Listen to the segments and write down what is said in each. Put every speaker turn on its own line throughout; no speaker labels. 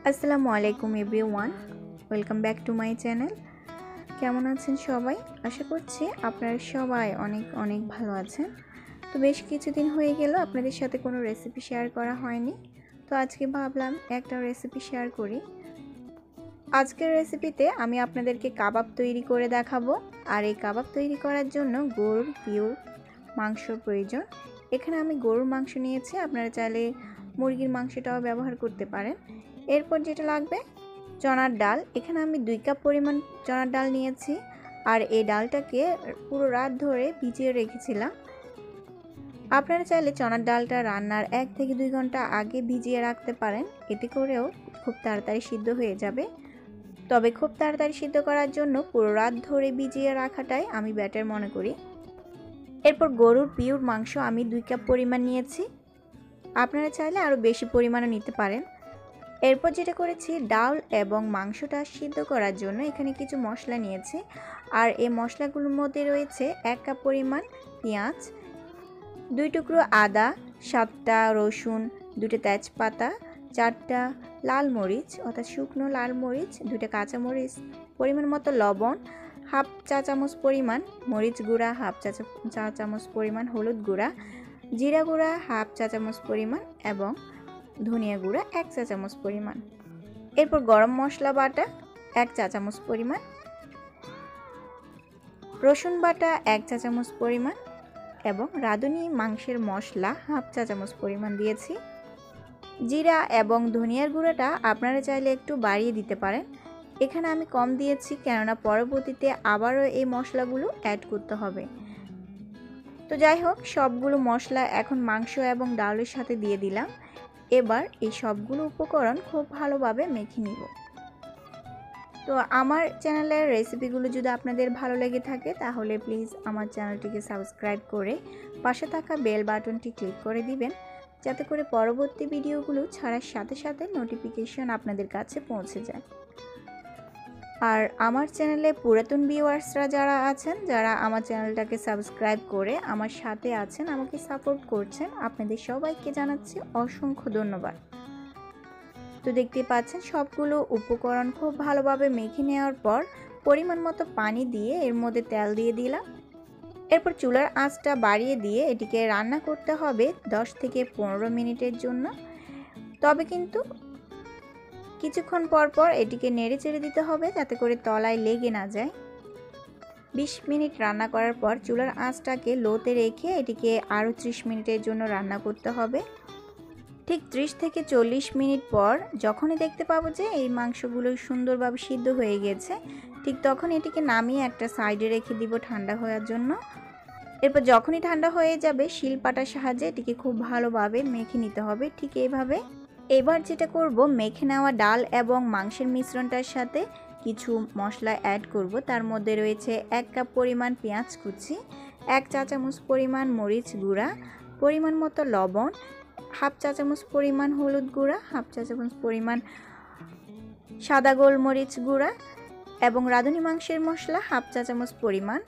আসসালামু আলাইকুম everyone, welcome back to my channel. কেমন আছেন সবাই? আশা করছি আপনারা সবাই অনেক অনেক ভালো আছেন। তো বেশ কিছুদিন হয়ে গেল আপনাদের সাথে কোনো রেসিপি শেয়ার করা হয়নি, তো আজকে ভাবলাম একটা রেসিপি শেয়ার করি। আজকের রেসিপিতে আমি আপনাদেরকে কাবাব তৈরি করে দেখাবো। আর এই কাবাব তৈরি করার জন্য গরুর পিওর মাংসর প্রয়োজন। এখানে আমি গরুর মাংস নিয়েছি, আপনারা চাইলে মুরগির মাংসটাও ব্যবহার করতে পারেন। এরপর যেটা লাগবে চনার ডাল। এখানে আমি 2 কাপ পরিমাণ চনার ডাল নিয়েছি, আর এই ডালটাকে পুরো রাত ধরে ভিজিয়ে রেখেছিলাম। আপনারা চাইলে চনার ডালটা রান্নার 1 থেকে 2 ঘন্টা আগে ভিজিয়ে রাখতে পারেন, এতে করেও খুব তাড়াতাড়ি সিদ্ধ হয়ে যাবে। তবে খুব তাড়াতাড়ি সিদ্ধ করার জন্য পুরো রাত ধরে ভিজিয়ে রাখাটাই আমি বেটার মনে করি। এরপর গরুর পিওর মাংস আমি 2 কাপ পরিমাণ নিয়েছি, আপনারা চাইলে আরও বেশি পরিমাণও নিতে পারেন। এরপর যেটা করেছি, ডাল এবং মাংসটা সিদ্ধ করার জন্য এখানে কিছু মশলা নিয়েছি। আর এই মশলাগুলোর মধ্যে রয়েছে 1 কাপ পরিমাণ পেঁয়াজ, 2 টুকরো আদা, 7টা রসুন, 2টা তেজপাতা, 4টা লাল মরিচ অর্থাৎ শুকনো লাল মরিচ, 2টা কাঁচামরিচ, পরিমাণ মতো লবণ, হাফ চা চামচ পরিমাণ মরিচ গুঁড়া, হাফ চা চামচ পরিমাণ হলুদ গুঁড়া, জিরা গুঁড়া হাফ চা চামচ পরিমাণ এবং ধনিয়া গুঁড়া 1 চা চামচ পরিমাণ। এরপর গরম মশলা বাটা 1 চা চামচ পরিমাণ, রসুন বাটা 1 চা চামচ পরিমাণ এবং রাঁধুনি মাংসের মশলা হাফ চা চামচ পরিমাণ দিয়েছি। জিরা এবং ধনিয়ার গুঁড়াটা আপনারা চাইলে একটু বাড়িয়ে দিতে পারেন, এখানে আমি কম দিয়েছি কেননা পরবর্তীতে আবারও এই মশলাগুলো অ্যাড করতে হবে। তো যাই হোক, সবগুলো মশলা এখন মাংস এবং ডালের সাথে দিয়ে দিলাম। এবার এই সবগুলো উপকরণ খুব ভালোভাবে মেখে নিব। তো আমার চ্যানেলের রেসিপিগুলো যদি আপনাদের ভালো লেগে থাকে তাহলে প্লিজ আমার চ্যানেলটিকে সাবস্ক্রাইব করে পাশে থাকা বেল বাটনটি ক্লিক করে দিবেন, যাতে করে পরবর্তী ভিডিওগুলো ছাড়ার সাথে সাথে নোটিফিকেশন আপনাদের কাছে পৌঁছে যায়। আর আমার চ্যানেলে পুরাতন ভিউয়ার্সরা যারা আছেন, যারা আমার চ্যানেলটাকে সাবস্ক্রাইব করে আমার সাথে আছেন, আমাকে সাপোর্ট করছেন, আপনাদের সবাইকে জানাচ্ছি অসংখ্য ধন্যবাদ। তো দেখতে পাচ্ছেন সবগুলো উপকরণ খুব ভালোভাবে মেখে নেওয়ার পর পরিমাণ মতো পানি দিয়ে এর মধ্যে তেল দিয়ে দিলাম। এরপর চুলার আঁচটা বাড়িয়ে দিয়ে এটিকে রান্না করতে হবে 10 থেকে 15 মিনিটের জন্য। তবে কিন্তু কিছুক্ষণ পর পর এটিকে নেড়ে চেড়ে দিতে হবে, যাতে করে তলায় লেগে না যায়। 20 মিনিট রান্না করার পর চুলার আঁচটাকে লোতে রেখে এটিকে আরও 30 মিনিটের জন্য রান্না করতে হবে। ঠিক 30 থেকে 40 মিনিট পর যখনই দেখতে পাবো যে এই মাংসগুলো সুন্দরভাবে সিদ্ধ হয়ে গেছে, ঠিক তখন এটিকে নামিয়ে একটা সাইডে রেখে দিব ঠান্ডা হওয়ার জন্য। এরপর যখনই ঠান্ডা হয়ে যাবে শিলপাটার সাহায্যে এটিকে খুব ভালোভাবে মেখে নিতে হবে, ঠিক এইভাবে। এবার যেটা করব, মেখে নেওয়া ডাল এবং মাংসের মিশ্রণটার সাথে কিছু মশলা অ্যাড করব। তার মধ্যে রয়েছে 1 কাপ পরিমাণ পেঁয়াজ কুচি, 1 চা চামচ পরিমাণ মরিচ গুঁড়া, পরিমাণ মতো লবণ, হাফ চা চামচ পরিমাণ হলুদ গুঁড়া, হাফ চা চামচ পরিমাণ সাদা গোলমরিচ গুঁড়া এবং রাঁধুনি মাংসের মশলা হাফ চা চামচ পরিমাণ,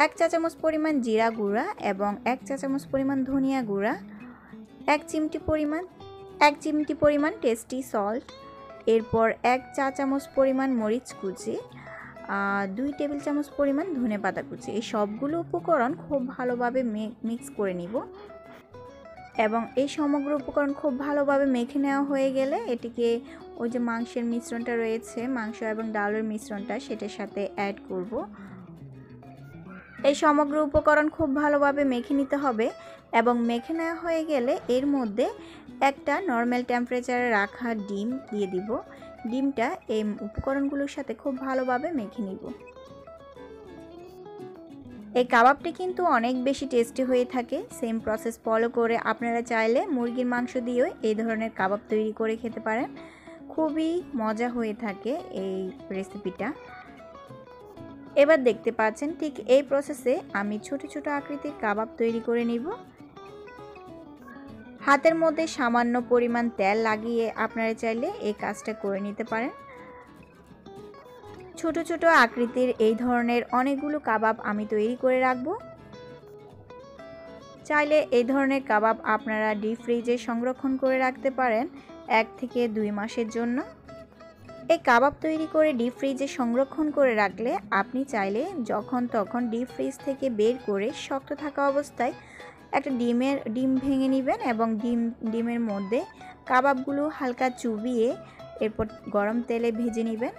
1 চা চামচ পরিমাণ জিরা গুঁড়া এবং 1 চা চামচ পরিমাণ ধনিয়া গুঁড়া, 1 চিমটি পরিমাণ টেস্টি সল্ট। এরপর 1 চা চামচ পরিমাণ মরিচ কুচি, 2 টেবিল চামচ পরিমাণ ধনেপাতা কুচি। এই সবগুলো উপকরণ খুব ভালোভাবে মিক্স করে নিব এবং এই সমগ্র উপকরণ খুব ভালোভাবে মেখে নেওয়া হয়ে গেলে এটিকে ওই যে মাংসের মিশ্রণটা রয়েছে, মাংস এবং ডালের মিশ্রণটা, সেটার সাথে অ্যাড করব। এই সমগ্র উপকরণ খুব ভালোভাবে মেখে নিতে হবে এবং মেখে নেওয়া হয়ে গেলে এর মধ্যে একটা নর্মাল টেম্পারেচারে রাখা ডিম দিয়ে দিব। ডিমটা এই উপকরণগুলোর সাথে খুব ভালোভাবে মেখে নিব। এই কাবাবটি কিন্তু অনেক বেশি টেস্টি হয়ে থাকে। সেম প্রসেস ফলো করে আপনারা চাইলে মুরগির মাংস দিয়েও এই ধরনের কাবাব তৈরি করে খেতে পারেন, খুবই মজা হয়ে থাকে এই রেসিপিটা। এবার দেখতে পাচ্ছেন ঠিক এই প্রসেসে আমি ছোট ছোট আকৃতির কাবাব তৈরি করে নিব। হাতের মধ্যে সামান্য পরিমাণ তেল লাগিয়ে আপনারা চাইলে এই কাজটা করে নিতে পারেন। ছোট ছোট আকৃতির এই ধরনের অনেকগুলো কাবাব আমি তৈরি করে রাখব। চাইলে এই ধরনের কাবাব আপনারা ডিপ ফ্রিজে সংরক্ষণ করে রাখতে পারেন 1 থেকে 2 মাসের জন্য। এই কাবাব তৈরি করে ডিপ ফ্রিজে সংরক্ষণ করে রাখলে আপনি চাইলে যখন তখন ডিপ ফ্রিজ থেকে বের করে শক্ত থাকা অবস্থায় একটা ডিম ভেঙে নেবেন এবং ডিমের মধ্যে কাবাবগুলো হালকা চুবিয়ে এরপর গরম তেলে ভেজে নেবেন।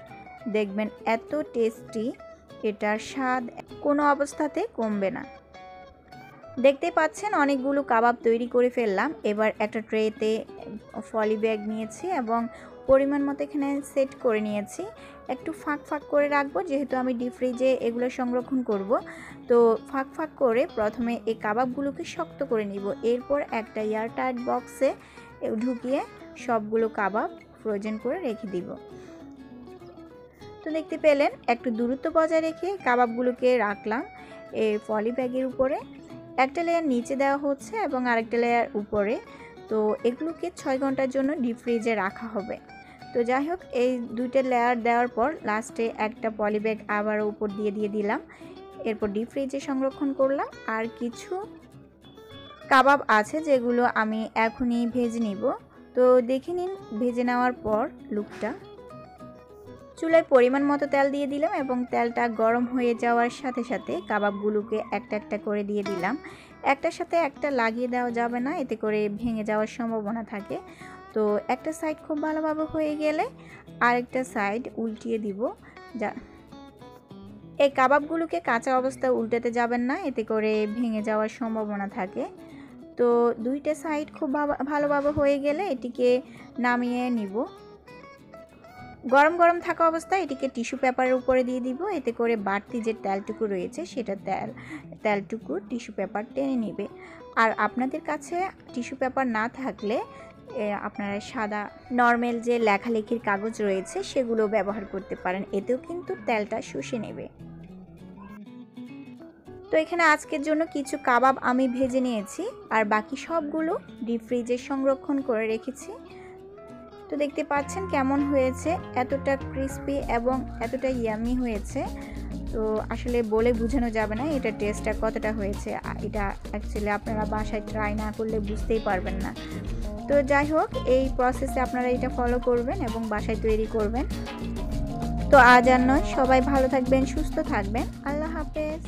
দেখবেন এত টেস্টি, এটার স্বাদ কোনো অবস্থাতে কমবে না। দেখতে পাচ্ছেন অনেকগুলো কাবাব তৈরি করে ফেললাম। এবার একটা ট্রেতে পলি ব্যাগ নিয়েছি এবং পরিমাণ মতো এখানে সেট করে নিয়েছি। একটু ফাঁক ফাঁক করে রাখবো, যেহেতু আমি ডিপ ফ্রিজে এগুলো সংরক্ষণ করব। তো ফাঁক ফাঁক করে প্রথমে এই কাবাবগুলোকে শক্ত করে নিব। এরপর একটা এয়ারটাইট বক্সে ঢুকিয়ে সবগুলো কাবাব ফ্রোজেন করে রেখে দিব। তো দেখতে পেলেন একটু দূরত্ব বজায় রেখে কাবাবগুলোকে রাখলাম এই পলি ব্যাগের উপরে। একটা লেয়ার নিচে দেওয়া হচ্ছে এবং আরেকটা লেয়ার উপরে। তো এগুলোকে 6 ঘন্টার জন্য ডিপ ফ্রিজে রাখা হবে। তো যাই হোক, এই 2টা লেয়ার দেওয়ার পর লাস্টে একটা পলি ব্যাগ আবার উপর দিয়ে দিলাম। এরপর ডিপ ফ্রিজে সংরক্ষণ করলাম। আর কিছু কাবাব আছে যেগুলো আমি এখনই ভেজে নিব। তো দেখে নিন ভেজে নেওয়ার পর লুকটা। চুলায় পরিমাণ মতো তেল দিয়ে দিলাম এবং তেলটা গরম হয়ে যাওয়ার সাথে সাথে কাবাবগুলোকে একটা একটা করে দিয়ে দিলাম। একটার সাথে একটা লাগিয়ে দেওয়া যাবে না, এতে করে ভেঙে যাওয়ার সম্ভাবনা থাকে। তো একটা সাইড খুব ভালোভাবে হয়ে গেলে আরেকটা সাইড উল্টিয়ে দিব। এই কাবাবগুলোকে কাঁচা অবস্থায় উল্টাতে যাবেন না, এতে করে ভেঙে যাওয়ার সম্ভাবনা থাকে। তো 2টা সাইড খুব ভালোভাবে হয়ে গেলে এটিকে নামিয়ে নিব। গরম গরম থাকা অবস্থায় এটিকে টিস্যু পেপারের উপরে দিয়ে দিব। এতে করে বাড়তি যে তেলটুকু রয়েছে সেটা তেলটুকু টিস্যু পেপার টেনে নেবে। আর আপনাদের কাছে টিস্যু পেপার না থাকলে আপনারা সাদা নর্মাল যে লেখালেখির কাগজ রয়েছে সেগুলো ব্যবহার করতে পারেন, এতেও কিন্তু তেলটা শুষে নেবে। তো এখানে আজকের জন্য কিছু কাবাব আমি ভেজে নিয়েছি আর বাকি সবগুলো ডিপ ফ্রিজে সংরক্ষণ করে রেখেছি। তো দেখতে পাচ্ছেন কেমন হয়েছে, এতটা ক্রিস্পি এবং এতটা ইয়ামি হয়েছে। তো আসলে বলে বোঝানো যাবে না এটা টেস্টটা কতটা হয়েছে। এটা অ্যাকচুয়ালি আপনারা বাসায় ট্রাই না করলে বুঝতেই পারবেন না। তো যাই হোক, এই প্রসেসে আপনারা এটা ফলো করবেন এবং বাসায় তৈরি করবেন। তো আজ আর নয়, সবাই ভালো থাকবেন, সুস্থ থাকবেন। আল্লাহ হাফেজ।